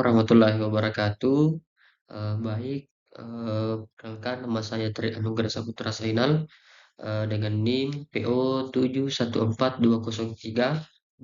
warahmatullahi wabarakatuh. Baik, perkenalkan nama saya Tri Anugrah Saputra Sainal dengan NIM PO 7142032525208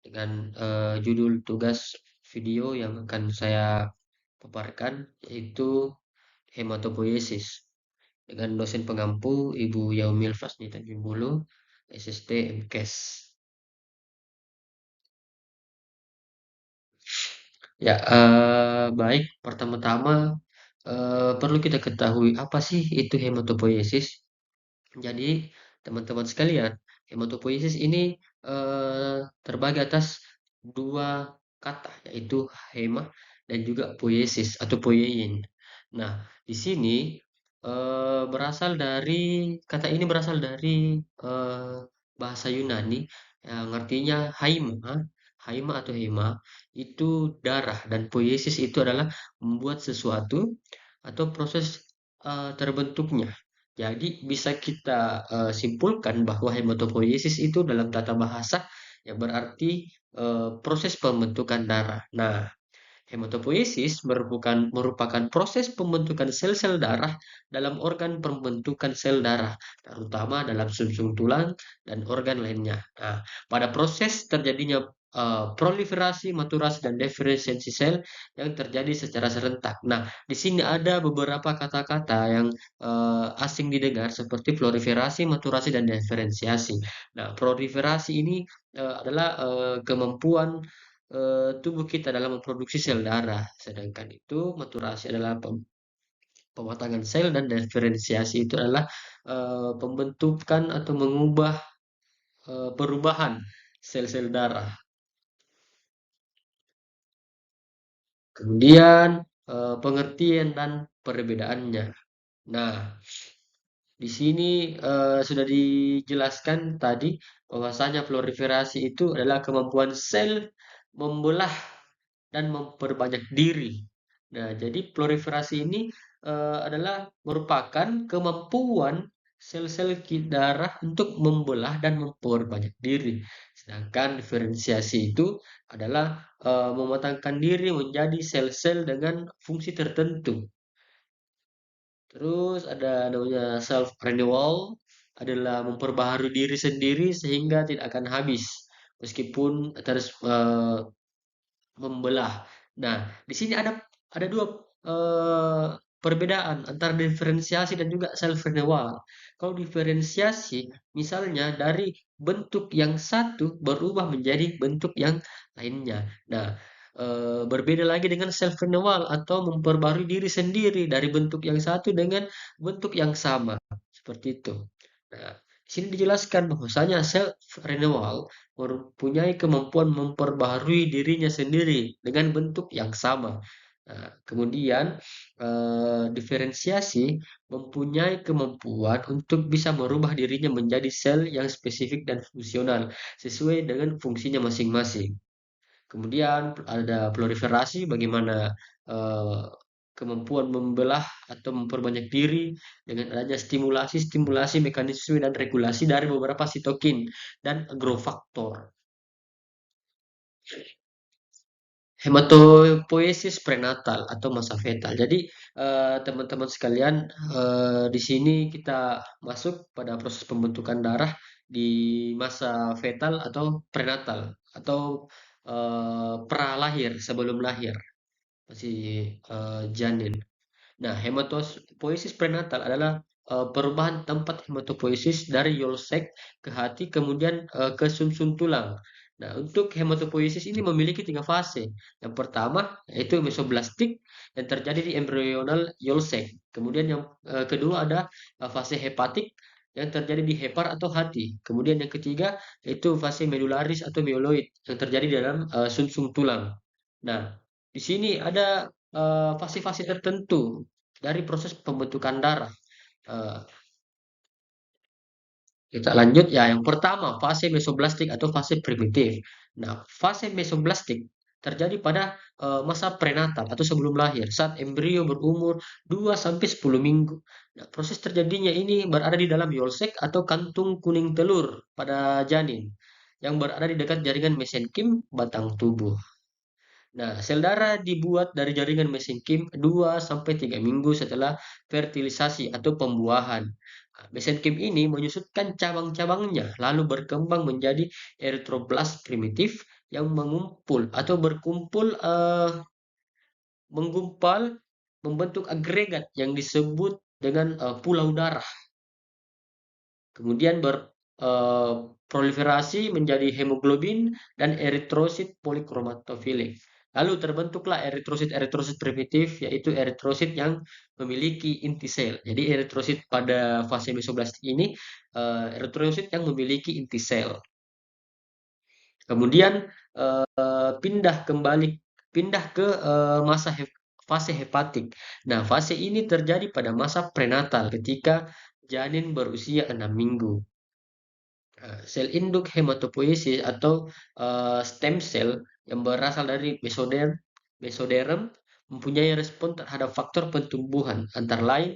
dengan judul tugas video yang akan saya paparkan yaitu hematopoiesis dengan dosen pengampu Ibu Yaumil Fasni Tanjung Bulu, SST MKes. Ya, baik. Pertama-tama perlu kita ketahui apa sih itu hematopoiesis. Jadi, teman-teman sekalian, hematopoiesis ini terbagi atas dua kata, yaitu hema dan juga poiesis atau poiein. Nah, di sini kata ini berasal dari bahasa Yunani yang artinya haima, haima atau hema itu darah dan poiesis itu adalah membuat sesuatu atau proses terbentuknya. Jadi bisa kita simpulkan bahwa hematopoiesis itu dalam tata bahasa yang berarti proses pembentukan darah. Nah, hematopoiesis merupakan proses pembentukan sel-sel darah dalam organ pembentukan sel darah, terutama dalam sumsum tulang dan organ lainnya. Nah, pada proses terjadinya proliferasi, maturasi, dan diferensiasi sel yang terjadi secara serentak. Nah, di sini ada beberapa kata-kata yang asing didengar seperti proliferasi, maturasi, dan diferensiasi. Nah, proliferasi ini adalah kemampuan tubuh kita dalam memproduksi sel darah. Sedangkan itu maturasi adalah pematangan sel dan diferensiasi itu adalah pembentukan atau mengubah perubahan sel-sel darah. Kemudian pengertian dan perbedaannya. Nah, di sini sudah dijelaskan tadi bahwasanya proliferasi itu adalah kemampuan sel membelah dan memperbanyak diri. Nah, jadi proliferasi ini adalah merupakan kemampuan sel-sel darah untuk membelah dan memperbanyak diri. Sedangkan diferensiasi itu adalah mematangkan diri menjadi sel-sel dengan fungsi tertentu. Terus ada namanya self renewal adalah memperbaharui diri sendiri sehingga tidak akan habis meskipun terus membelah. Nah, di sini ada dua perbedaan antara diferensiasi dan juga self renewal. Kalau diferensiasi, misalnya dari bentuk yang satu berubah menjadi bentuk yang lainnya. Nah, berbeda lagi dengan self renewal atau memperbarui diri sendiri dari bentuk yang satu dengan bentuk yang sama. Seperti itu. Nah, di sini dijelaskan bahwasanya self renewal mempunyai kemampuan memperbaharui dirinya sendiri dengan bentuk yang sama. Nah, kemudian diferensiasi mempunyai kemampuan untuk bisa merubah dirinya menjadi sel yang spesifik dan fungsional sesuai dengan fungsinya masing-masing. Kemudian ada proliferasi, bagaimana eh, kemampuan membelah atau memperbanyak diri dengan adanya stimulasi mekanisme dan regulasi dari beberapa sitokin dan growth factor. Hematopoiesis prenatal atau masa fetal. Jadi, teman-teman sekalian, di sini kita masuk pada proses pembentukan darah di masa fetal atau prenatal atau pralahir, sebelum lahir, masih janin. Nah, hematopoiesis prenatal adalah perubahan tempat hematopoiesis dari Yolsek ke hati kemudian ke sumsum tulang. Nah, untuk hematopoiesis ini memiliki tiga fase. Yang pertama yaitu mesoblastik yang terjadi di embryonal Yolsek. Kemudian yang kedua ada fase hepatik yang terjadi di hepar atau hati. Kemudian yang ketiga yaitu fase medularis atau myeloid yang terjadi di dalam sumsum tulang. Nah, di sini ada fase-fase tertentu dari proses pembentukan darah. Eh, kita lanjut ya, yang pertama fase mesoblastik atau fase primitif. Nah, fase mesoblastik terjadi pada masa prenatal atau sebelum lahir saat embrio berumur 2 sampai 10 minggu. Nah, proses terjadinya ini berada di dalam yolsek atau kantung kuning telur pada janin. yang berada di dekat jaringan mesenkim batang tubuh. Nah, sel darah dibuat dari jaringan mesenkim 2 sampai 3 minggu setelah fertilisasi atau pembuahan. Nah, mesenkim ini menyusutkan cabang-cabangnya lalu berkembang menjadi eritroblast primitif yang mengumpul atau berkumpul menggumpal membentuk agregat yang disebut dengan pulau darah. Kemudian berproliferasi menjadi hemoglobin dan eritrosit polikromatofilik. Lalu terbentuklah eritrosit-eritrosit primitif, yaitu eritrosit yang memiliki inti sel. Jadi eritrosit pada fase mesoblastik ini eritrosit yang memiliki inti sel. Kemudian pindah kembali pindah ke fase hepatik. Nah, fase ini terjadi pada masa prenatal ketika janin berusia 6 minggu. Sel induk hematopoiesis atau stem cell yang berasal dari mesoderm mempunyai respon terhadap faktor pertumbuhan antara lain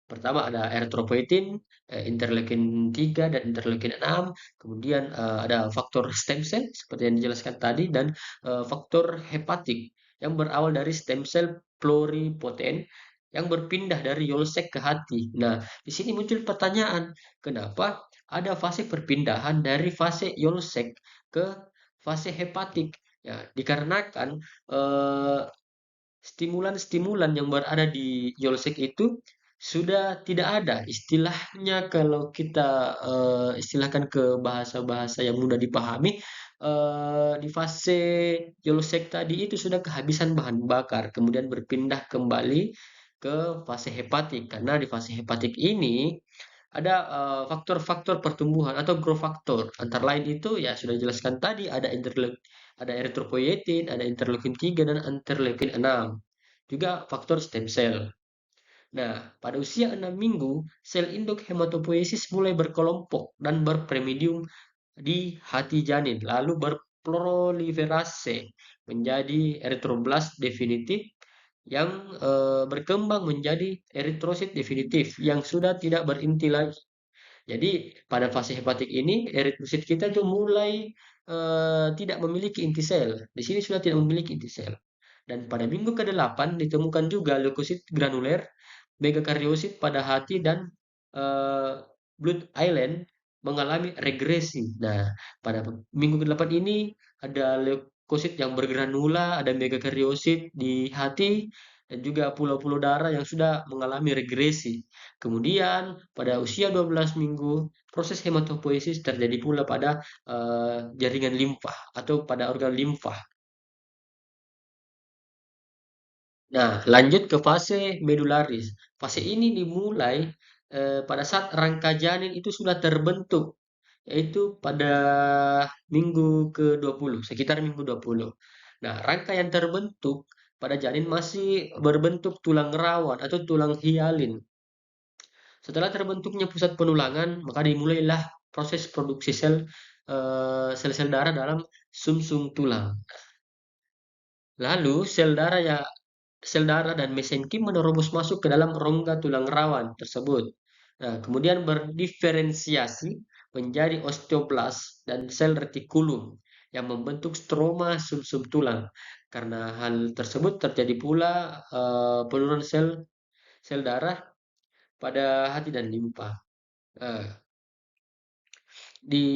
pertama ada eritropoietin, interleukin 3 dan interleukin 6, kemudian ada faktor stem cell seperti yang dijelaskan tadi dan faktor hepatik yang berawal dari stem cell pluripotent yang berpindah dari Yolsek ke hati. Nah, di sini muncul pertanyaan, kenapa ada fase perpindahan dari fase Yolsek ke fase hepatik? Ya, dikarenakan eh, stimulan-stimulan yang berada di Yolsek itu sudah tidak ada. Istilahnya kalau kita istilahkan ke bahasa-bahasa yang mudah dipahami, di fase Yolsek tadi itu sudah kehabisan bahan bakar, kemudian berpindah kembali ke fase hepatik. Karena di fase hepatik ini ada faktor-faktor pertumbuhan atau growth factor. Antara lain itu ya sudah dijelaskan tadi ada eritropoietin, ada interleukin 3 dan interleukin 6. Juga faktor stem cell. Nah, pada usia 6 minggu, sel induk hematopoiesis mulai berkelompok dan berpremidium di hati janin, lalu berproliferase menjadi eritroblast definitif yang berkembang menjadi eritrosit definitif yang sudah tidak berinti lagi. Jadi pada fase hepatik ini eritrosit kita itu mulai tidak memiliki inti sel. Di sini sudah tidak memiliki inti sel. Dan pada minggu ke-8 ditemukan juga leukosit granuler, megakariosit pada hati dan eh, blood island mengalami regresi. Nah, pada minggu ke-8 ini ada leukosit yang bergranula, ada megakariosit di hati dan juga pulau-pulau darah yang sudah mengalami regresi. Kemudian pada usia 12 minggu proses hematopoiesis terjadi pula pada jaringan limfa atau pada organ limfa. Nah, lanjut ke fase medularis. Fase ini dimulai pada saat rangka janin itu sudah terbentuk, yaitu pada minggu ke-20, sekitar minggu 20. Nah, rangka yang terbentuk pada janin masih berbentuk tulang rawan atau tulang hialin. Setelah terbentuknya pusat penulangan, maka dimulailah proses produksi sel-sel darah dalam sumsum tulang. Lalu sel darah dan mesenkim menerobos masuk ke dalam rongga tulang rawan tersebut. Nah, kemudian berdiferensiasi menjadi osteoblas dan sel retikulum yang membentuk stroma sumsum tulang. Karena hal tersebut terjadi pula penurunan sel darah pada hati dan limpa. Nah, di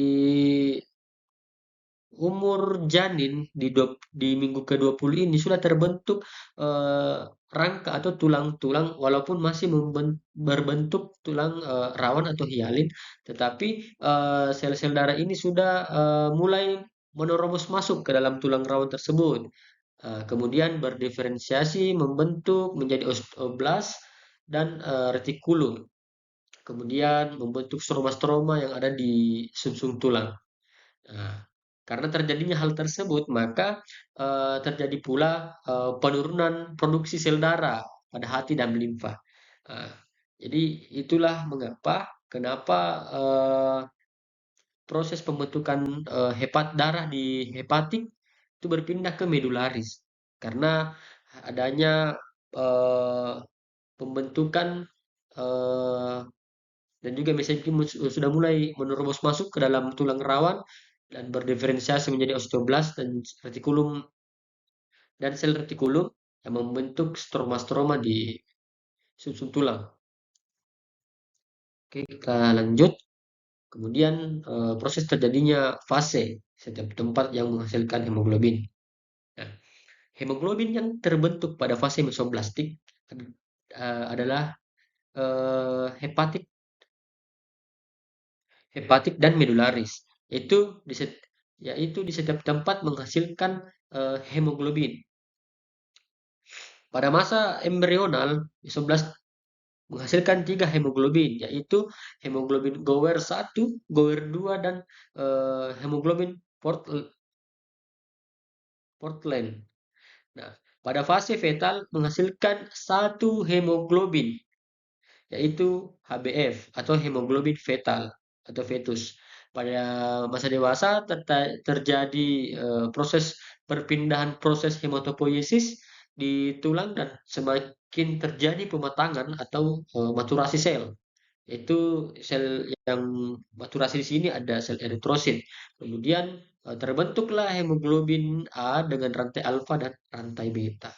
umur janin di minggu ke-20 ini sudah terbentuk eh, rangka atau tulang-tulang walaupun masih berbentuk tulang rawan atau hialin, tetapi sel-sel darah ini sudah mulai menerobos masuk ke dalam tulang rawan tersebut. Kemudian berdiferensiasi membentuk menjadi osteoblast dan retikulum. Kemudian membentuk stroma-stroma yang ada di sumsum tulang. Nah, karena terjadinya hal tersebut, maka terjadi pula penurunan produksi sel darah pada hati dan limfa. Nah, jadi itulah kenapa proses pembentukan darah di hepatik itu berpindah ke medularis karena adanya eh, pembentukan eh, dan juga mesenkim sudah mulai menerobos masuk ke dalam tulang rawan dan berdiferensiasi menjadi osteoblast dan retikulum dan sel retikulum yang membentuk stroma-stroma di sumsum tulang. Oke, kita lanjut. Kemudian proses terjadinya fase setiap tempat yang menghasilkan hemoglobin. Nah, hemoglobin yang terbentuk pada fase mesoplastik adalah hepatik, hepatik dan medularis. Yaitu di setiap tempat menghasilkan hemoglobin. Pada masa embrional, mesoblastik menghasilkan 3 hemoglobin, yaitu hemoglobin Gower 1, Gower 2, dan hemoglobin Portland. Nah, pada fase fetal menghasilkan satu hemoglobin, yaitu HbF atau hemoglobin fetal atau fetus. Pada masa dewasa terjadi proses perpindahan proses hematopoiesis di tulang dan semakin terjadi pematangan atau maturasi sel. Itu sel yang maturasi di sini ada sel eritrosit. Kemudian terbentuklah hemoglobin A dengan rantai alfa dan rantai beta.